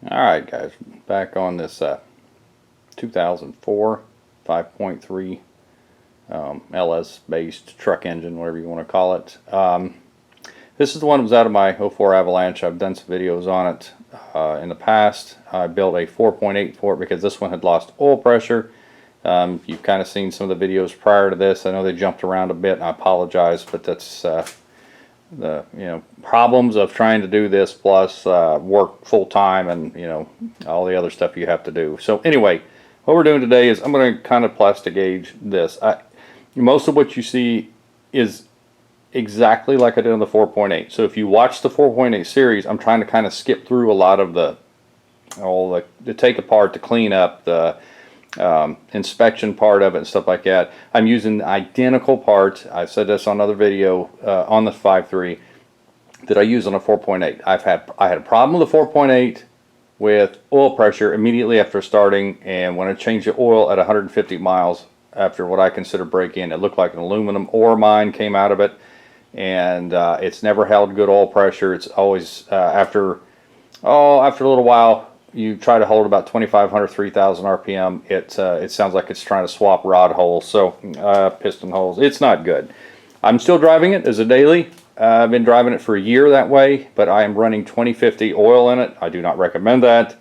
Alright guys, back on this 2004 5.3 LS based truck engine, whatever you want to call it. This is the one that was out of my '04 Avalanche. I've done some videos on it in the past. I built a 4.8 for it because this one had lost oil pressure. You've kind of seen some of the videos prior to this. I know they jumped around a bit and I apologize, but that's the problems of trying to do this plus work full time and all the other stuff you have to do. So anyway, what we're doing today is I'm going to kind of Plastigage this. Most of what you see is exactly like I did on the 4.8. So if you watch the 4.8 series, I'm trying to kind of skip through a lot of the take apart, the clean up, the inspection part of it and stuff like that. I'm using the identical part. I said this on another video on the 5.3 that I use on a 4.8. I had a problem with the 4.8 with oil pressure immediately after starting, and when I changed the oil at 150 miles after what I consider break-in, it looked like an aluminum ore mine came out of it, and it's never held good oil pressure. It's always after a little while you try to hold about 2,500, 3,000 RPM, it sounds like it's trying to swap rod holes, so piston holes. It's not good. I'm still driving it as a daily. I've been driving it for a year that way, but I am running 2050 oil in it. I do not recommend that.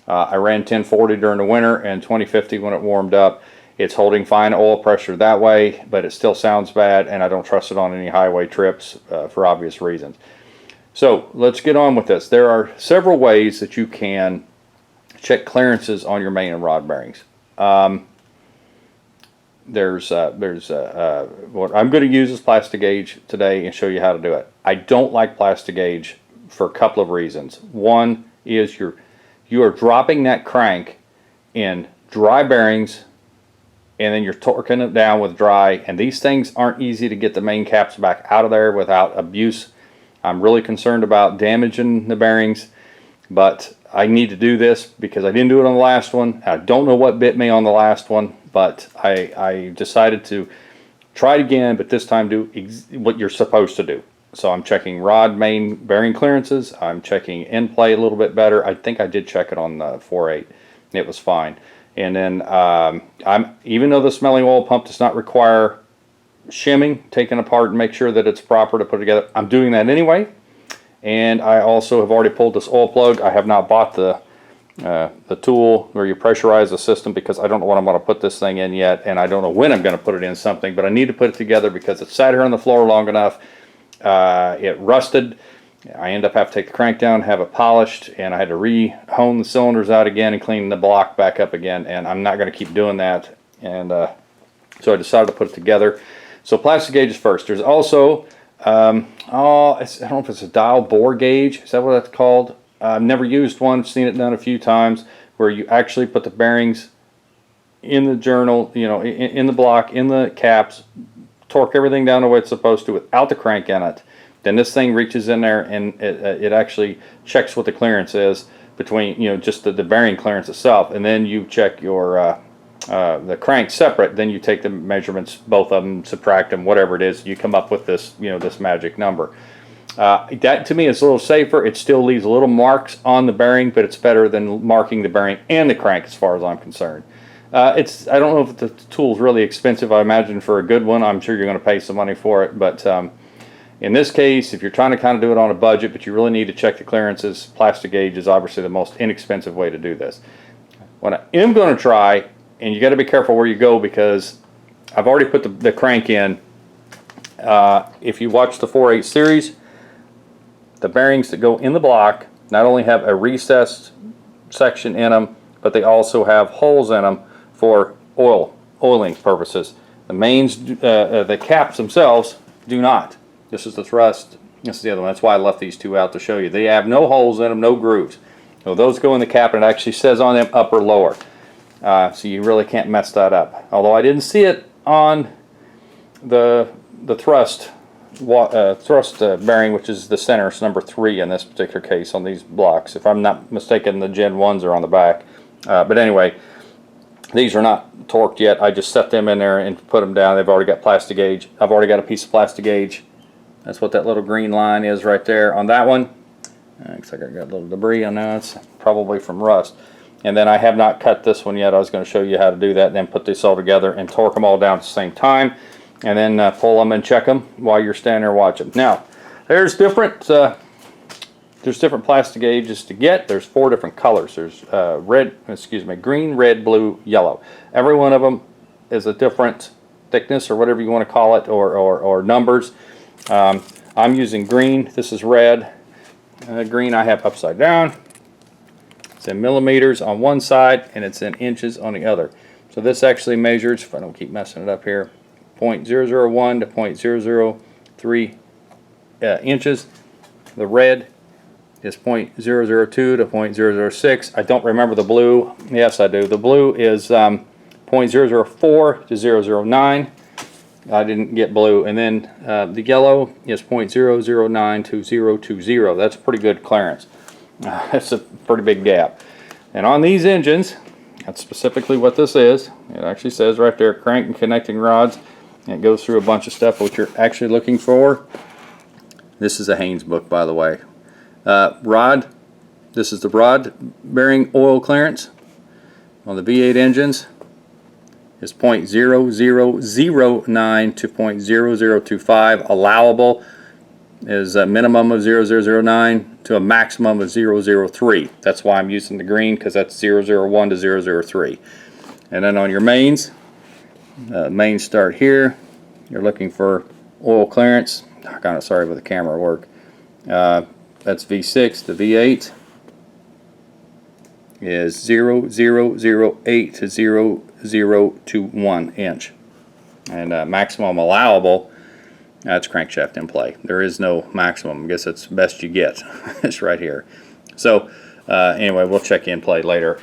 I ran 1040 during the winter and 2050 when it warmed up. It's holding fine oil pressure that way, but it still sounds bad, and I don't trust it on any highway trips for obvious reasons. So let's get on with this. There are several ways that you can check clearances on your main and rod bearings. What I'm going to use is Plastigage today and show you how to do it. I don't like Plastigage for a couple of reasons. One is you are dropping that crank in dry bearings, and then you're torquing it down with dry, and these things aren't easy to get the main caps back out of there without abuse. I'm really concerned about damaging the bearings, but I need to do this because I didn't do it on the last one. I don't know what bit me on the last one, but I decided to try it again, but this time do what you're supposed to do. So I'm checking rod main bearing clearances. I'm checking end play a little bit better. I think I did check it on the 4.8. It was fine. And then even though the smelling oil pump does not require shimming, taken apart and make sure that it's proper to put together, I'm doing that anyway. And I also have already pulled this oil plug. I have not bought the tool where you pressurize the system because I don't know what I'm going to put this thing in yet, and I don't know when I'm going to put it in something, but I need to put it together because it sat here on the floor long enough. It rusted. I end up having to take the crank down, have it polished, and I had to re-hone the cylinders out again and clean the block back up again, and I'm not going to keep doing that. And so I decided to put it together. So Plastigage is first. There's also I don't know if it's a dial bore gauge. Is that what that's called? I've never used one. I've seen it done a few times where you actually put the bearings in the journal, in the block, in the caps, torque everything down the way it's supposed to without the crank in it. Then this thing reaches in there and it actually checks what the clearance is between, just the bearing clearance itself, and then you check your the crank separate. Then you take the measurements, both of them, subtract them, whatever it is, you come up with this, this magic number. That to me is a little safer. It still leaves a little marks on the bearing, but it's better than marking the bearing and the crank as far as I'm concerned. I don't know if the tool's really expensive. I imagine for a good one, I'm sure you're going to pay some money for it, but in this case, if you're trying to kind of do it on a budget, but you really need to check the clearances, Plastigage is obviously the most inexpensive way to do this. What I am going to try, and you got to be careful where you go because I've already put the crank in. If you watch the 4.8 series, the bearings that go in the block not only have a recessed section in them, but they also have holes in them for oiling purposes. The mains, the caps themselves do not. This is the thrust. This is the other one. That's why I left these two out to show you. They have no holes in them, no grooves. So those go in the cap, and it actually says on them upper lower. So you really can't mess that up. Although I didn't see it on the thrust bearing, which is the center. It's number 3 in this particular case on these blocks. If I'm not mistaken, the Gen 1s are on the back. But anyway, these are not torqued yet. I just set them in there and put them down. They've already got Plastigage. I've already got a piece of Plastigage. That's what that little green line is right there on that one. Looks like I got a little debris on there. It's probably from rust. And then I have not cut this one yet. I was going to show you how to do that, then put this all together and torque them all down at the same time, and then pull them and check them while you're standing there watching. Now, there's different Plastigages to get. There's 4 different colors. There's green, red, blue, yellow. Every one of them is a different thickness or whatever you want to call it, or numbers. I'm using green. This is red. Green I have upside down. It's in millimeters on one side and it's in inches on the other. So this actually measures, if I don't keep messing it up here, 0.001 to 0.003 inches. The red is 0.002 to 0.006. I don't remember the blue. Yes, I do. The blue is 0.004 to 0.009. I didn't get blue. And then the yellow is 0.009 to 0.020. That's pretty good clearance. That's a pretty big gap. And on these engines, that's specifically what this is. It actually says right there, crank and connecting rods. And it goes through a bunch of stuff what you're actually looking for. This is a Haynes book, by the way. Rod, this is the rod bearing oil clearance on the V8 engines. Is 0.0009 to 0.0025. Allowable is a minimum of 0.009 to a maximum of 0.003. That's why I'm using the green, because that's 0.001 to 0.003. And then on your mains, mains start here. You're looking for oil clearance. I'm kind of sorry with the camera work. That's V6. The V8 is 0.008 to 0.021 inch. And maximum allowable, that's crankshaft in play. There is no maximum. I guess that's the best you get. It's right here. So anyway, we'll check in play later.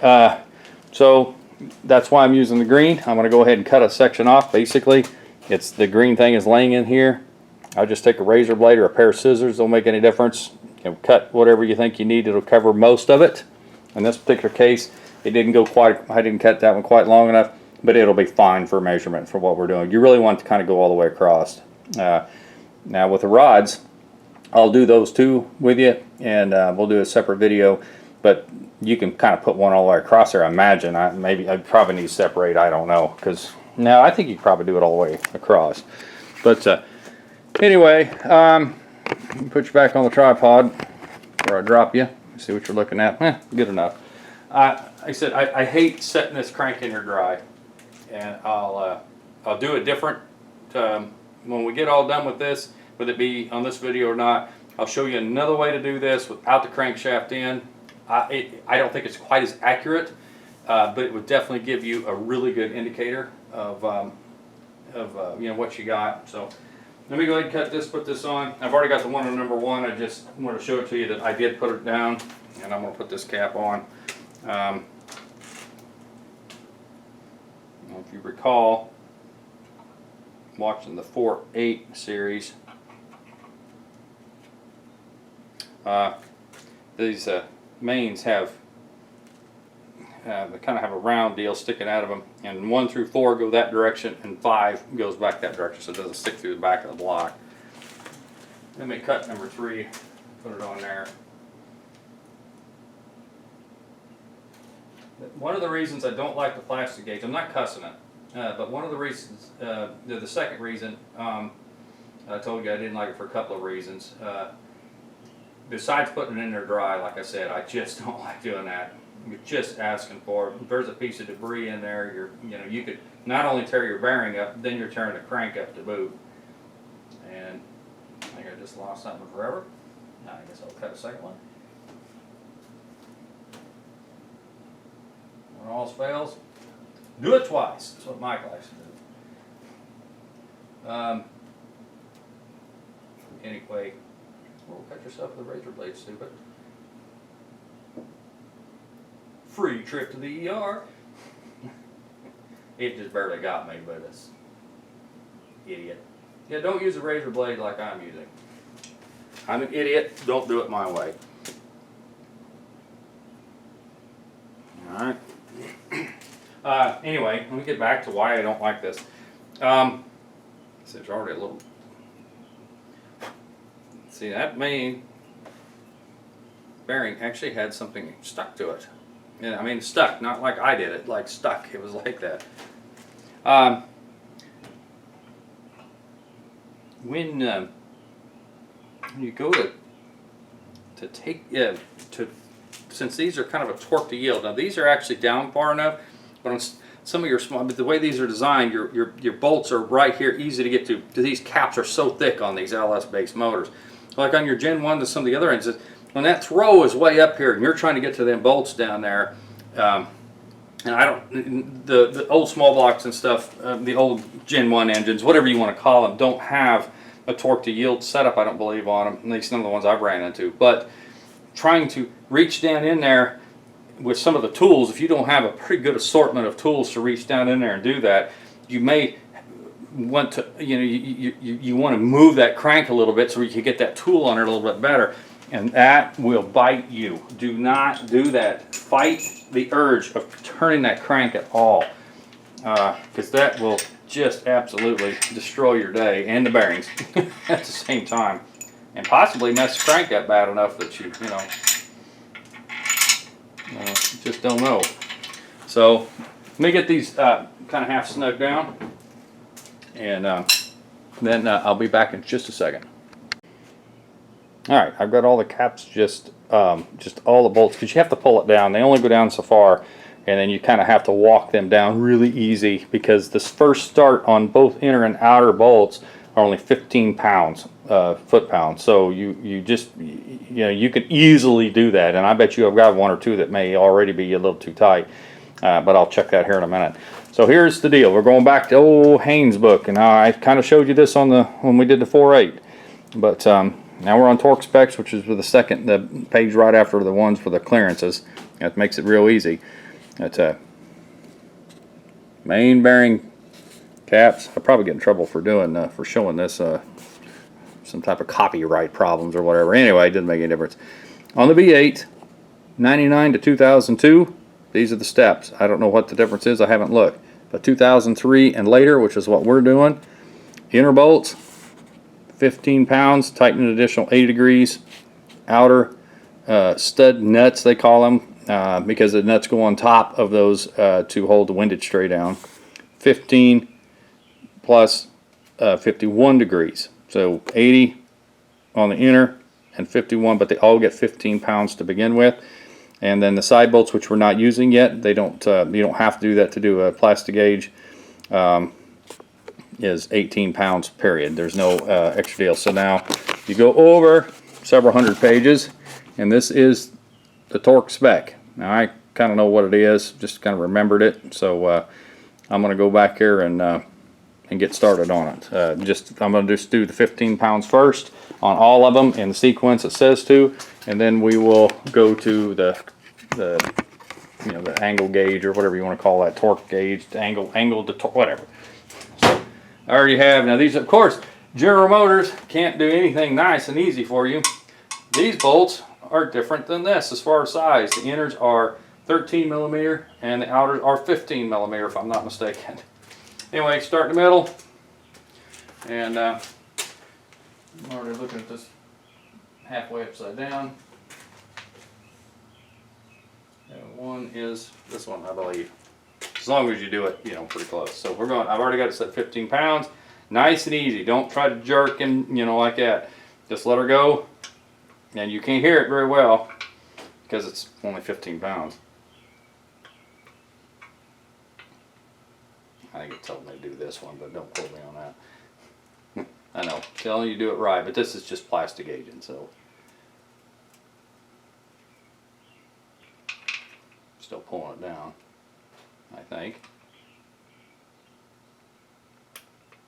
So that's why I'm using the green. I'm going to go ahead and cut a section off. Basically, it's the green thing is laying in here. I'll just take a razor blade or a pair of scissors. Don't make any difference. You know, cut whatever you think you need. It'll cover most of it. In this particular case, it didn't go quite, I didn't cut that one quite long enough, but it'll be fine for measurement for what we're doing. You really want to kind of go all the way across. Now with the rods, I'll do those two with you, and we'll do a separate video, but you can kind of put one all the way across there. I imagine. I probably need to separate, I don't know, because now I think you can probably do it all the way across. But anyway, put you back on the tripod before I drop you. See what you're looking at. Good enough. Like I said, I hate setting this crank in here dry, and I'll do it different when we get all done with this, whether it be on this video or not. I'll show you another way to do this without the crankshaft in. I don't think it's quite as accurate, but it would definitely give you a really good indicator of you know, what you got. So let me go ahead and cut this, put this on. I've already got the one on number 1. I just want to show it to you that I did put it down, and I'm going to put this cap on. If you recall, watching the 4.8 series, these mains have they kind of have a round deal sticking out of them, and 1 through 4 go that direction, and 5 goes back that direction, so it doesn't stick through the back of the block. Let me cut number 3, put it on there. One of the reasons I don't like the Plastigage, I'm not cussing it, but one of the reasons, the second reason, I told you I didn't like it for a couple of reasons. Besides putting it in there dry, like I said, I just don't like doing that. You're just asking for it. If there's a piece of debris in there, you could not only tear your bearing up, then you're tearing the crank up to boot. And I think I just lost something forever. Now I guess I'll cut a second one. When all else fails, do it twice. That's what Mike likes to do. Anyway, cut yourself with a razor blade, stupid. Free trip to the ER. It just barely got me, but it's idiot. Yeah, don't use a razor blade like I'm using. I'm an idiot. Don't do it my way. All right. Anyway, let me get back to why I don't like this. There's already a little. See that main bearing actually had something stuck to it. Yeah, I mean stuck, not like I did it, like stuck. It was like that. When you go to take to since these are kind of a torque to yield. Now these are actually down far enough, but on some of your small, but the way these are designed, your bolts are right here, easy to get to. These caps are so thick on these LS based motors. Like on your Gen 1 to some of the other ends, when that throw is way up here and you're trying to get to them bolts down there, and I don't, the old small blocks and stuff, the old Gen 1 engines, whatever you want to call them, don't have a torque to yield setup, I don't believe, on them, at least none of the ones I've ran into. But trying to reach down in there with some of the tools, if you don't have a pretty good assortment of tools to reach down in there and do that, you may want to, you want to move that crank a little bit so you can get that tool on it a little bit better, and that will bite you. Do not do that. Fight the urge of turning that crank at all, because that will just absolutely destroy your day and the bearings at the same time, and possibly mess the crank up bad enough that you just don't know. So let me get these kind of half snugged down, and then I'll be back in just a second. All right, I've got all the caps, just all the bolts, because you have to pull it down. They only go down so far, and then you kind of have to walk them down really easy, because this first start on both inner and outer bolts are only 15 pounds, foot-pounds. So you can easily do that, and I bet you I've got one or two that may already be a little too tight, but I'll check that here in a minute. So here's the deal. We're going back to old Haynes' book, and I kind of showed you this on when we did the 4.8, but now we're on torque specs, which is the page right after the ones for the clearances. That makes it real easy. That's main bearing caps. I'll probably get in trouble for showing this, some type of copyright problems or whatever. Anyway, it didn't make any difference. On the V8, 99 to 2002, these are the steps. I don't know what the difference is. I haven't looked. But 2003 and later, which is what we're doing, inner bolts, 15 pounds, tighten an additional 80 degrees. Outer stud nuts, they call them, because the nuts go on top of those to hold the windage tray down. 15 plus 51 degrees. So 80 on the inner and 51, but they all get 15 pounds to begin with. And then the side bolts, which we're not using yet, they don't. You don't have to do that to do a Plastigage. Is 18 pounds, period. There's no extra deal. So now you go over several hundred pages, and this is the torque spec. Now I kind of know what it is, just kind of remembered it. So I'm going to go back here and get started on it. I'm going to just do the 15 pounds first on all of them in the sequence it says to, and then we will go to the angle gauge, or whatever you want to call that, torque gauge, angle to torque, whatever. So I already have, now these, of course, General Motors can't do anything nice and easy for you. These bolts are different than this as far as size. The inners are 13 millimeter and the outers are 15 millimeter, if I'm not mistaken. Anyway, start in the middle, and I'm already looking at this halfway upside down. And one is this one, I believe. As long as you do it, pretty close. So we're going. I've already got it set 15 pounds. Nice and easy. Don't try to jerk and like that. Just let her go, and you can't hear it very well because it's only 15 pounds. I think it told me to do this one, but don't quote me on that. I know, telling you to do it right, but this is just Plastigaging, so. Still pulling it down, I think.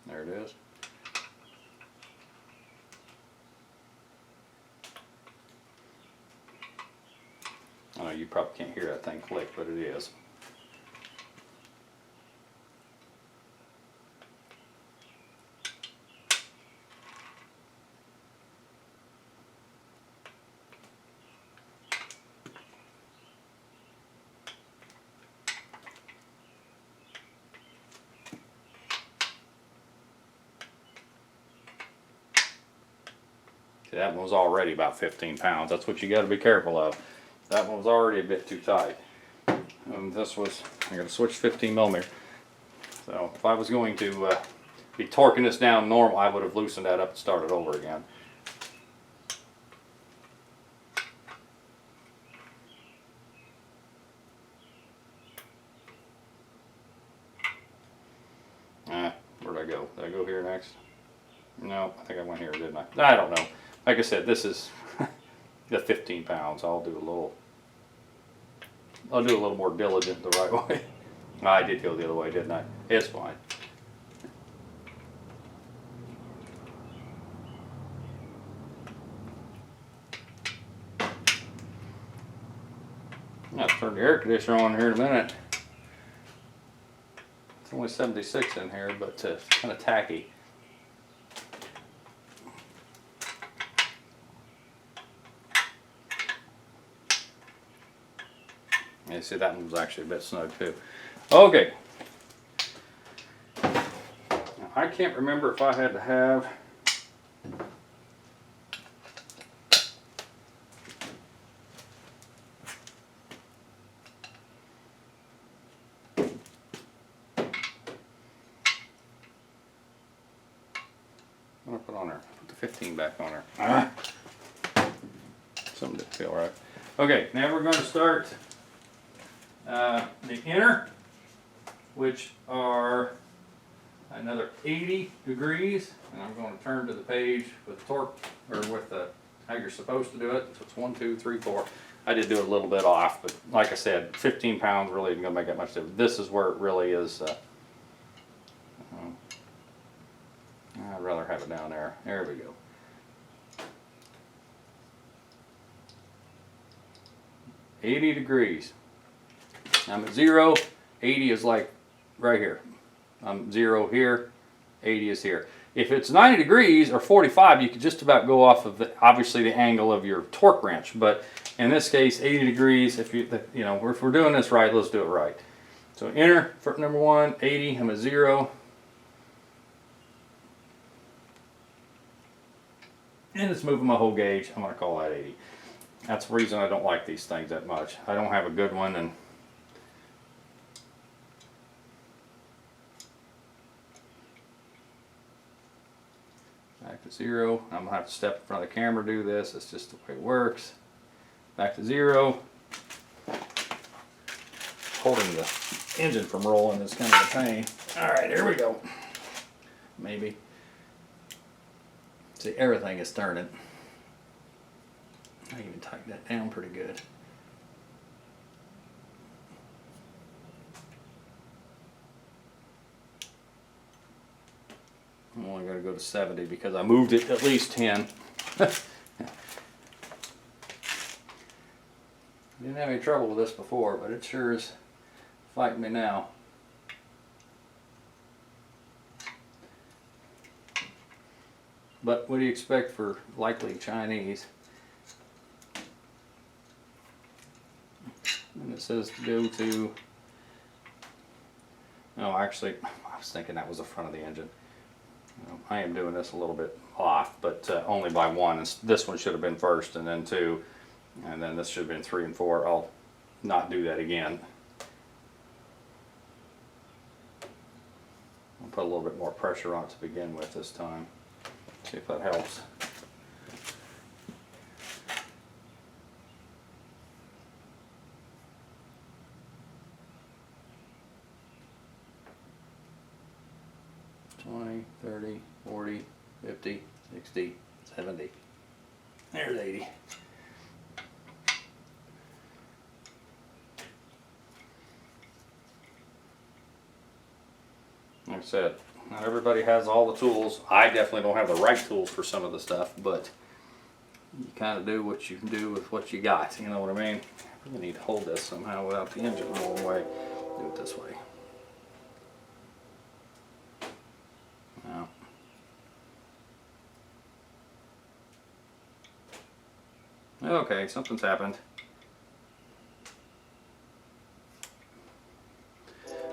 There it is. I know you probably can't hear that thing click, but it is. See, that one was already about 15 pounds. That's what you got to be careful of. That one was already a bit too tight. This was, I got to switch 15 millimeter. So if I was going to be torquing this down normal, I would have loosened that up and started over again. Where'd I go? Did I go here next? No, I think I went here, didn't I? I don't know. Like I said, this is the 15 pounds. I'll do a little more diligent the right way. I did go the other way, didn't I? It's fine. I'll turn the air conditioner on here in a minute. It's only 76 in here, but it's kind of tacky. You see, that one was actually a bit snug too. Okay. Now, I can't remember if I had to have what do I put on there? Put the 15 back on there. Something didn't feel right. Okay, now we're going to start the inner, which are another 80 degrees, and I'm going to turn to the page with torque, or with how you're supposed to do it. So it's 1, 2, 3, 4. I did do it a little bit off, but like I said, 15 pounds really isn't going to make that much difference. This is where it really is. I'd rather have it down there. There we go. $80 degrees. I'm at 0. 80 is like right here. I'm 0 here. 80 is here. If it's 90 degrees or 45, you could just about go off of obviously the angle of your torque wrench. But in this case, 80 degrees. If if we're doing this right, let's do it right. So inner for number 1, 80. I'm at 0. And it's moving my whole gauge. I'm going to call that 80. That's the reason I don't like these things that much. I don't have a good one, and back to 0. I'm going to have to step in front of the camera to do this. It's just the way it works. Back to 0. Holding the engine from rolling is kind of a pain. Alright, here we go. Maybe. See, everything is turning. I even tightened that down pretty good. I'm only going to go to 70 because I moved it at least 10. Didn't have any trouble with this before, but it sure is fighting me now. But what do you expect for likely Chinese? And it says to go to, oh, actually, I was thinking that was the front of the engine. I am doing this a little bit off, but only by 1. This one should have been first, and then 2, and then this should have been 3 and 4. I'll not do that again. I'll put a little bit more pressure on it to begin with this time. See if that helps. $20, $30, $40, $50, $60, $70. There's $80. Like I said, not everybody has all the tools. I definitely don't have the right tools for some of the stuff, but you kind of do what you can do with what you got. You know what I mean? I really need to hold this somehow without the engine rolling away. Do it this way. Now. Okay, something's happened.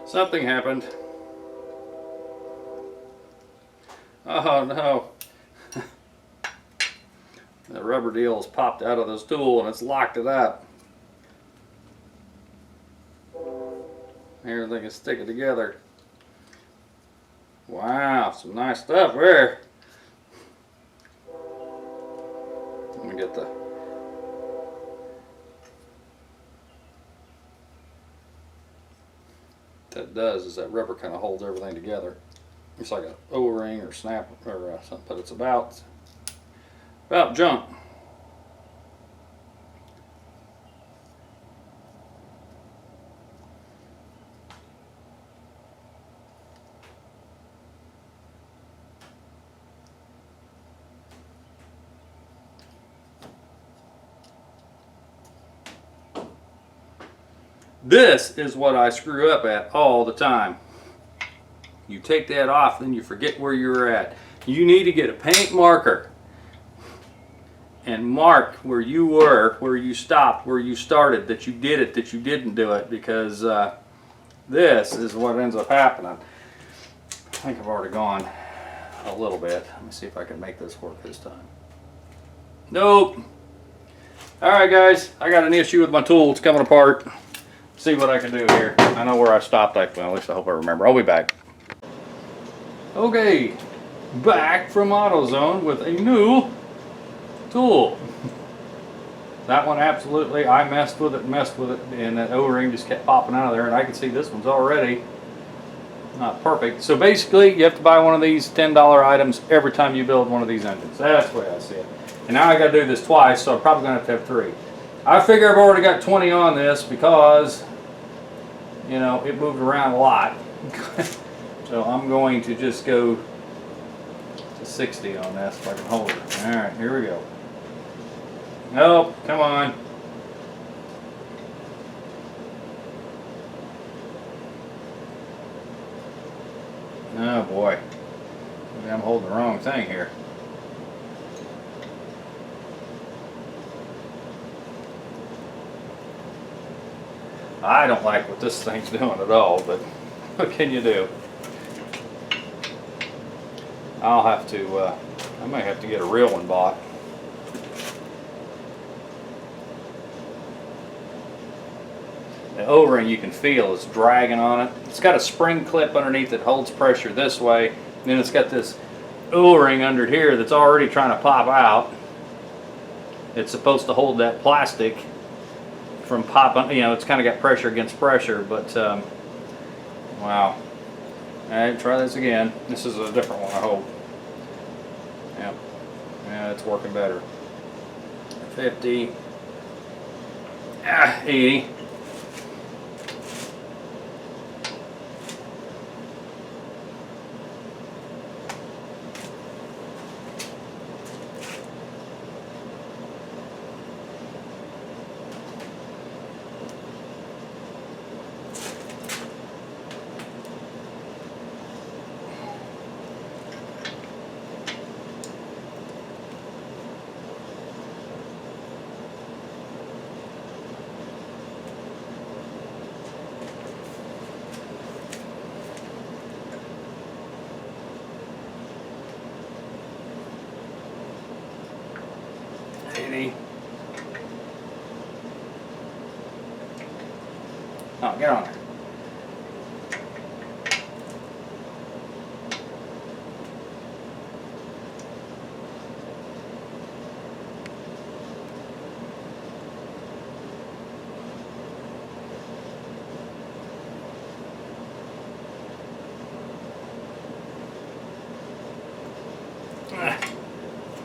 Something happened. Oh no. The rubber deal is popped out of this tool and it's locked it up. Everything is sticking together. Wow, some nice stuff there. Let me get the that does is that rubber kind of holds everything together. It's like an O-ring or snap or something, but it's about junk. This is what I screw up at all the time. You take that off, then you forget where you're at. You need to get a paint marker and mark where you were, where you stopped, where you started, that you did it, that you didn't do it, because this is what ends up happening. I think I've already gone a little bit. Let me see if I can make this work this time. Nope. Alright guys, I got an issue with my tool. It's coming apart. See what I can do here. I know where I stopped. Well, at least I hope I remember. I'll be back. Okay, back from AutoZone with a new tool. That one absolutely, I messed with it, and that O-ring just kept popping out of there, and I can see this one's already not perfect. So basically, you have to buy one of these $10 items every time you build one of these engines. That's the way I see it. And now I got to do this twice, so I'm probably going to have 3. I figure I've already got 20 on this because, you know, it moved around a lot. So I'm going to just go to 60 on this if I can hold it. Alright, here we go. Nope, come on. Oh boy. Maybe I'm holding the wrong thing here. I don't like what this thing's doing at all, but what can you do? I'll have to, I might have to get a real one bought. The O-ring you can feel is dragging on it. It's got a spring clip underneath that holds pressure this way. And then it's got this O-ring under here that's already trying to pop out. It's supposed to hold that plastic from popping, you know, it's kind of got pressure against pressure, but wow. Alright, try this again. This is a different one, I hope. Yep. Yeah, it's working better. 50. 80. Oh, get on there.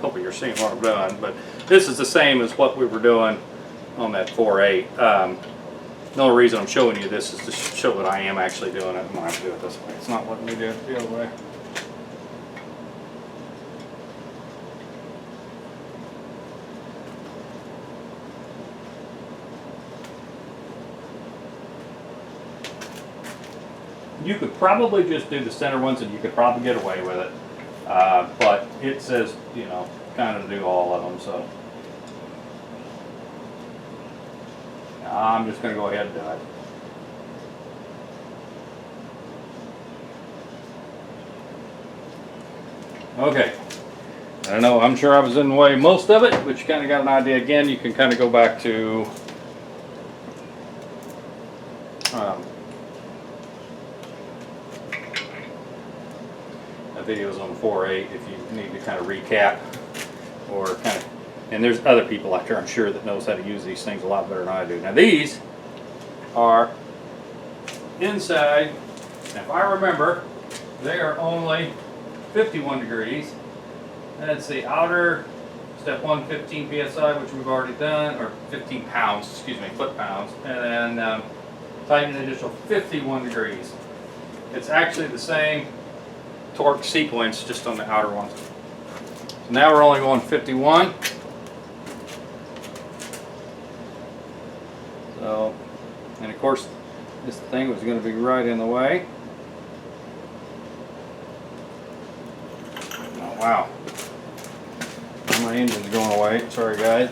Hopefully you're seeing what I'm doing, but this is the same as what we were doing on that 4.8. The only reason I'm showing you this is to show that I am actually doing it. I'm going to have to do it this way. It's not letting me do it the other way. You could probably just do the center ones and you could probably get away with it. But it says, you know, kind of do all of them, so I'm just going to go ahead and do it. Okay, I know, I'm sure I was in the way of most of it, but you kind of got an idea. Again, you can kind of go back to videos on 4.8 if you need to kind of recap or kind of, and there's other people out there I'm sure that knows how to use these things a lot better than I do. Now these are inside, if I remember, they are only 51 degrees. That's the outer step 1, 15 psi, which we've already done, or 15 pounds, excuse me, foot-pounds, and then tighten an additional 51 degrees. It's actually the same torque sequence, just on the outer ones. So now we're only going 51. So, and of course, this thing was going to be right in the way. Oh, wow. My engine's going away. Sorry, guys.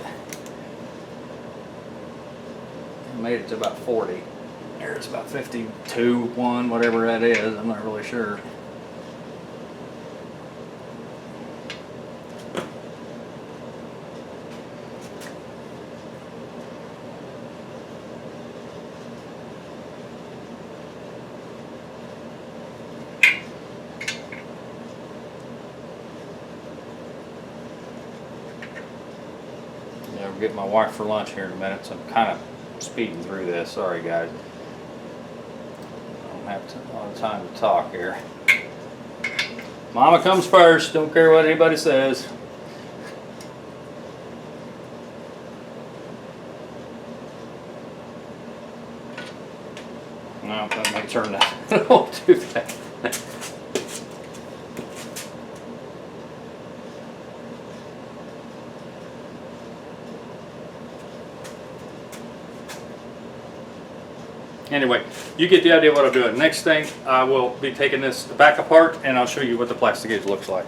I made it to about 40. There it's about 52, 1, whatever that is. I'm not really sure. Yeah, we'll get my wife for lunch here in a minute, so I'm kind of speeding through this. Sorry, guys. I don't have a lot of time to talk here. Mama comes first. Don't care what anybody says. No, that may turn that a little too fast. Anyway, you get the idea of what I'm doing. Next thing, I will be taking this back apart and I'll show you what the Plastigage looks like.